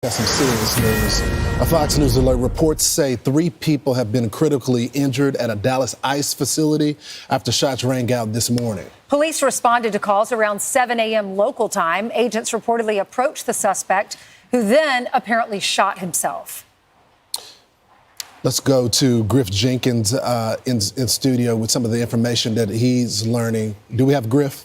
Got some serious news. A Fox News alert reports say 3 people have been critically injured at a Dallas ICE facility after shots rang out this morning. Police responded to calls around 7 a.m. local time. Agents reportedly approached the suspect, who then apparently shot himself. Let's go to Griff Jenkins in studio with some of the information that he's learning. Do we have Griff?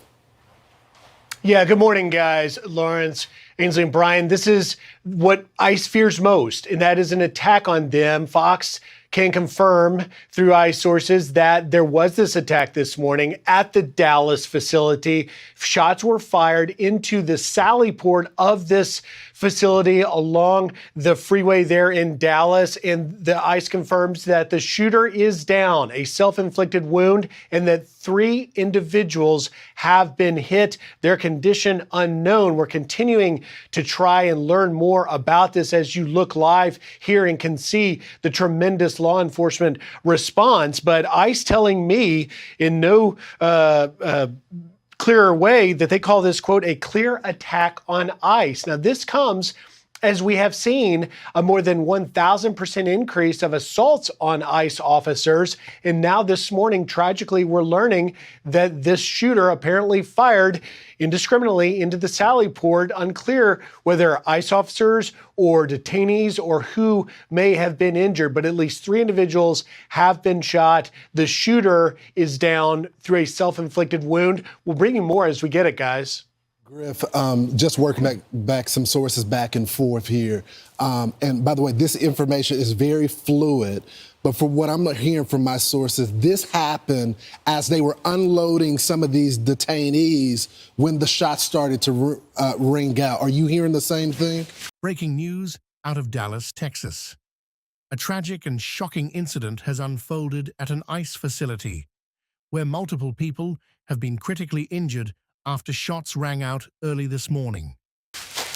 Yeah, good morning, guys. Lawrence, Ainsley, and Brian. This is what ICE fears most, and that is an attack on them. Fox can confirm through ICE sources that there was this attack this morning at the Dallas facility. Shots were fired into the sally port of this facility along the freeway there in Dallas, and the ICE confirms that the shooter is down, a self-inflicted wound, and that 3 individuals have been hit. Their condition unknown. We're continuing to try and learn more about this as you look live here and can see the tremendous law enforcement response. But ICE telling me in no clearer way that they call this, quote, a clear attack on ICE. Now, this comes as we have seen a more than 1,000% increase of assaults on ICE officers. And now this morning, tragically, we're learning that this shooter apparently fired indiscriminately into the sally port. Unclear whether ICE officers or detainees or who may have been injured, but at least 3 individuals have been shot. The shooter is down through a self-inflicted wound. We'll bring you more as we get it, guys. Griff, just working back some sources back and forth here. And by the way, this information is very fluid, but from what I'm hearing from my sources, this happened as they were unloading some of these detainees when the shots started to ring out. Are you hearing the same thing? Breaking news out of Dallas, Texas. A tragic and shocking incident has unfolded at an ICE facility where multiple people have been critically injured after shots rang out early this morning.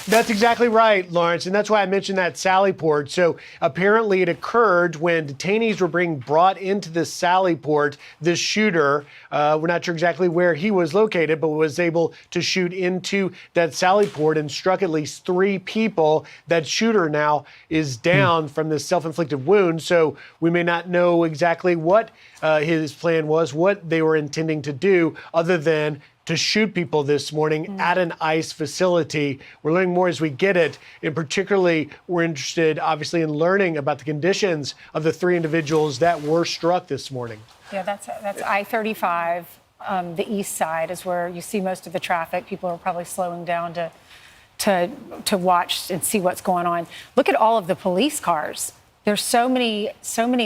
That's exactly right, Lawrence, and that's why I mentioned that sally port. So apparently it occurred when detainees were being brought into the sally port. This shooter, we're not sure exactly where he was located, but was able to shoot into that sally port and struck at least 3 people. That shooter now is down from this self-inflicted wound, so we may not know exactly what his plan was, what they were intending to do, other than to shoot people this morning at an ICE facility. We're learning more as we get it. And particularly, we're interested, obviously, in learning about the conditions of the 3 individuals that were struck this morning. Yeah, that's I-35. The east side is where you see most of the traffic. People are probably slowing down to watch and see what's going on. Look at all of the police cars. There's so many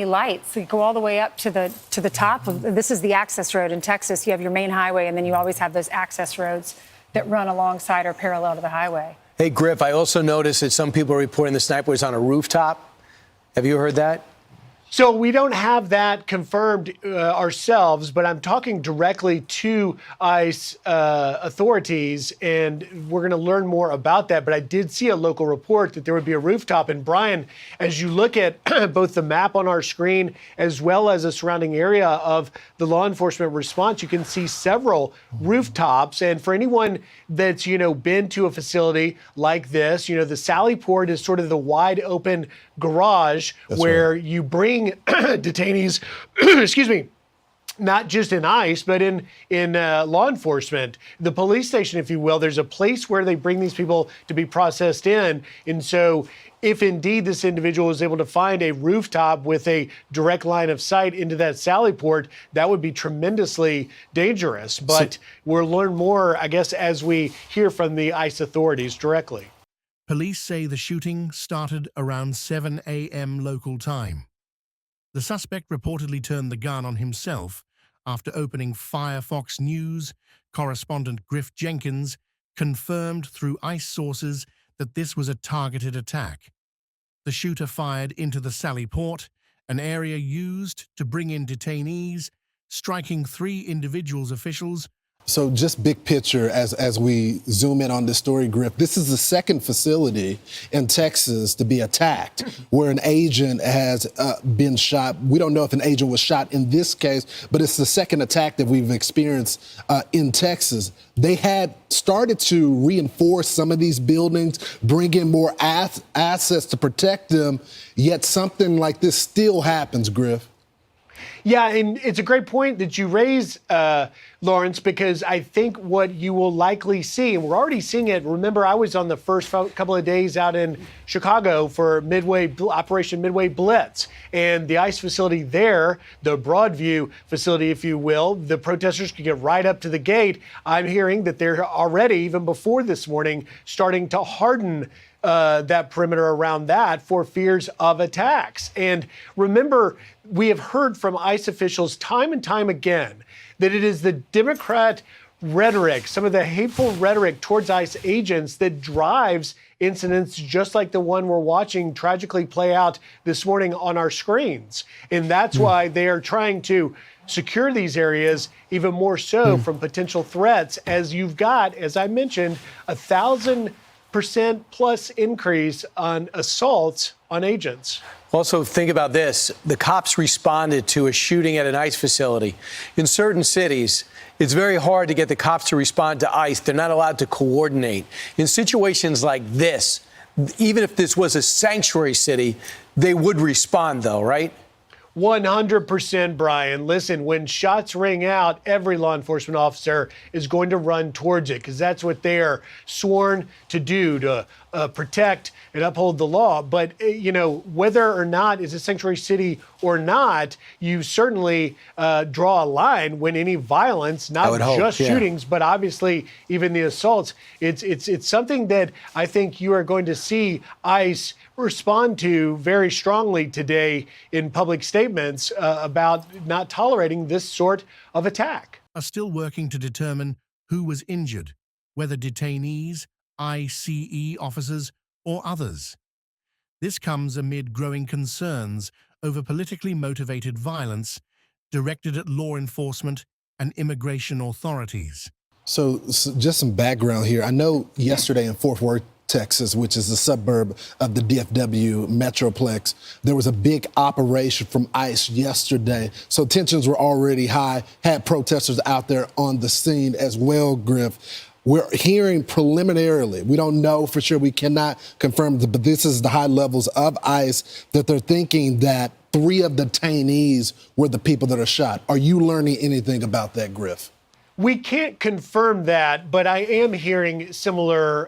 lights. They go all the way up to the top. This is the access road in Texas. You have your main highway, and then you always have those access roads that run alongside or parallel to the highway. Hey, Griff, I also noticed that some people are reporting the sniper was on a rooftop. Have you heard that? So we don't have that confirmed ourselves, but I'm talking directly to ICE authorities, and we're going to learn more about that. But I did see a local report that there would be a rooftop. And Brian, as you look at both the map on our screen as well as the surrounding area of the law enforcement response, you can see several rooftops. And for anyone that's, been to a facility like this, the sally port is sort of the wide open garage where you bring detainees, excuse me, not just in ICE, but in law enforcement, the police station, if you will. There's a place where they bring these people to be processed in. And so if indeed this individual was able to find a rooftop with a direct line of sight into that sally port, that would be tremendously dangerous. But we'll learn more, I guess, as we hear from the ICE authorities directly. Police say the shooting started around 7 a.m. local time. The suspect reportedly turned the gun on himself after opening fire. Fox News correspondent Griff Jenkins confirmed through ICE sources that this was a targeted attack. The shooter fired into the sally port, an area used to bring in detainees, striking 3 individuals. Officials So just big picture as we zoom in on this story, Griff, this is the second facility in Texas to be attacked where an agent has been shot. We don't know if an agent was shot in this case, but it's the second attack that we've experienced in Texas. They had started to reinforce some of these buildings, bring in more assets to protect them, yet something like this still happens, Griff. Yeah, and it's a great point that you raise, Lawrence, because I think what you will likely see, and we're already seeing it. Remember, I was on the first couple of days out in Chicago for Operation Midway Blitz, and the ICE facility there, the Broadview facility, if you will, the protesters could get right up to the gate. I'm hearing that they're already, even before this morning, starting to harden that perimeter around that for fears of attacks. And remember, we have heard from ICE officials time and time again that it is the Democrat rhetoric, some of the hateful rhetoric towards ICE agents that drives incidents just like the one we're watching tragically play out this morning on our screens. And that's why they are trying to secure these areas even more so from potential threats, as you've got, as I mentioned, 1,000% plus increase on assaults on agents. Also, think about this. The cops responded to a shooting at an ICE facility. In certain cities, it's very hard to get the cops to respond to ICE. They're not allowed to coordinate. In situations like this, even if this was a sanctuary city, they would respond, though, right? 100%, Brian. Listen, when shots ring out, every law enforcement officer is going to run towards it because that's what they are sworn to do, to protect and uphold the law. But, whether or not it's a sanctuary city or not, you certainly draw a line when any violence, not just shootings, but obviously even the assaults. It's something that I think you are going to see ICE respond to very strongly today in public statements about not tolerating this sort of attack. Are still working to determine who was injured, whether detainees, ICE officers, or others. This comes amid growing concerns over politically motivated violence directed at law enforcement and immigration authorities. So just some background here. I know yesterday in Fort Worth, Texas, which is a suburb of the DFW Metroplex, there was a big operation from ICE yesterday. So tensions were already high, had protesters out there on the scene as well, Griff. We're hearing preliminarily, we don't know for sure, we cannot confirm, but this is the high levels of ICE, that they're thinking that 3 of the detainees were the people that are shot. Are you learning anything about that, Griff? We can't confirm that, but I am hearing similar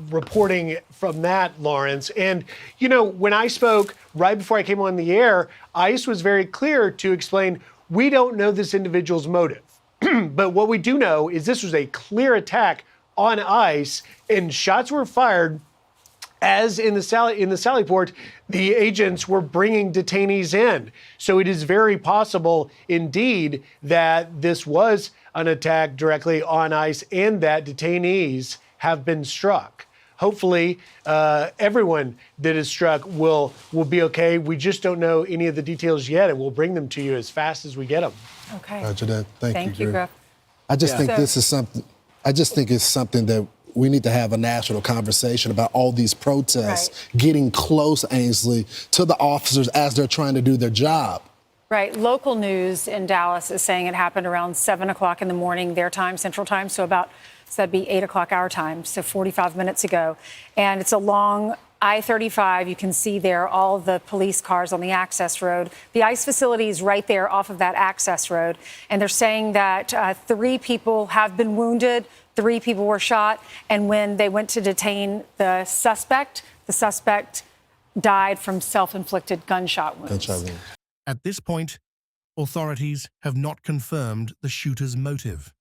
reporting from that, Lawrence. And, when I spoke right before I came on the air, ICE was very clear to explain, we don't know this individual's motive. But what we do know is this was a clear attack on ICE, and shots were fired as in the Sallyport, the agents were bringing detainees in. So it is very possible, indeed, that this was an attack directly on ICE and that detainees have been struck. Hopefully, everyone that is struck will be okay. We just don't know any of the details yet, and we'll bring them to you as fast as we get them. Okay. Roger that. Thank you, Griff. I just think this is something. I just think it's something that we need to have a national conversation about all these protests getting close, Ainsley, to the officers as they're trying to do their job. Right. Local news in Dallas is saying it happened around 7 o'clock in the morning, their time, Central Time. So that'd be 8 o'clock our time, so 45 minutes ago. And it's along I-35. You can see there all the police cars on the access road. The ICE facility is right there off of that access road. And they're saying that 3 people have been wounded, 3 people were shot. And when they went to detain the suspect died from self-inflicted gunshot wounds. At this point, authorities have not confirmed the shooter's motive.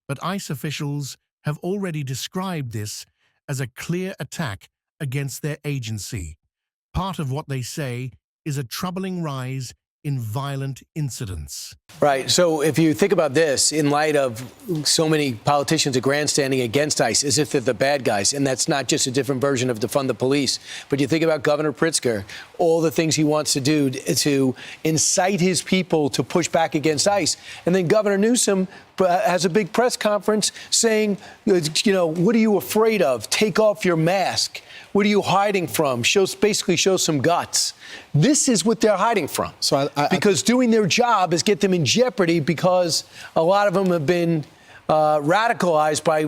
But ICE officials have already described this as a clear attack against their agency. Part of what they say is a troubling rise in violent incidents. Right. So if you think about this, in light of so many politicians are grandstanding against ICE as if they're the bad guys, and that's not just a different version of defund the police, but you think about Governor Pritzker, all the things he wants to do to incite his people to push back against ICE. And then Governor Newsom has a big press conference saying, you know, what are you afraid of? Take off your mask. What are you hiding from? Basically shows some guts. This is what they're hiding from. So because doing their job is get them in jeopardy, because a lot of them have been radicalized by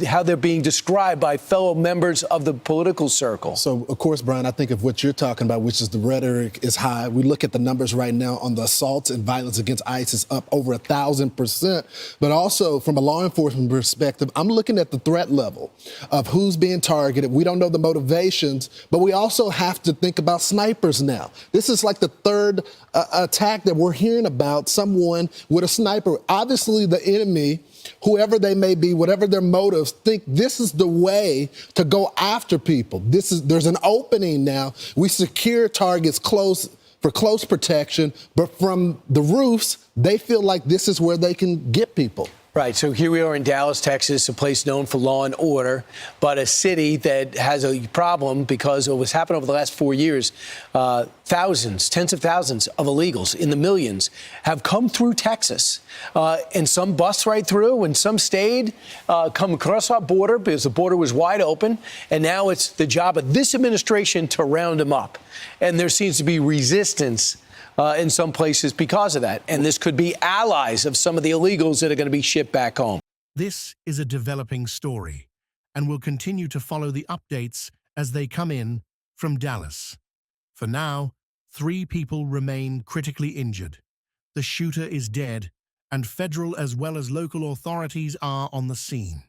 how they're being described by fellow members of the political circle. So, of course, Brian, I think of what you're talking about, which is the rhetoric is high. We look at the numbers right now on the assaults and violence against ICE is up over 1,000%. But also, from a law enforcement perspective, I'm looking at the threat level of who's being targeted. We don't know the motivations, but we also have to think about snipers now. This is like the third attack that we're hearing about, someone with a sniper. Obviously, the enemy, whoever they may be, whatever their motives, think this is the way to go after people. There's an opening now. We secure targets for close protection, but from the roofs, they feel like this is where they can get people. Right. So here we are in Dallas, Texas, a place known for law and order, but a city that has a problem because of what's happened over the last 4 years. Thousands, tens of thousands of illegals in the millions have come through Texas, and some bust right through and some stayed, come across our border because the border was wide open. And now it's the job of this administration to round them up. And there seems to be resistance in some places because of that. And this could be allies of some of the illegals that are going to be shipped back home. This is a developing story, and we'll continue to follow the updates as they come in from Dallas. For now, 3 people remain critically injured. The shooter is dead, and federal as well as local authorities are on the scene.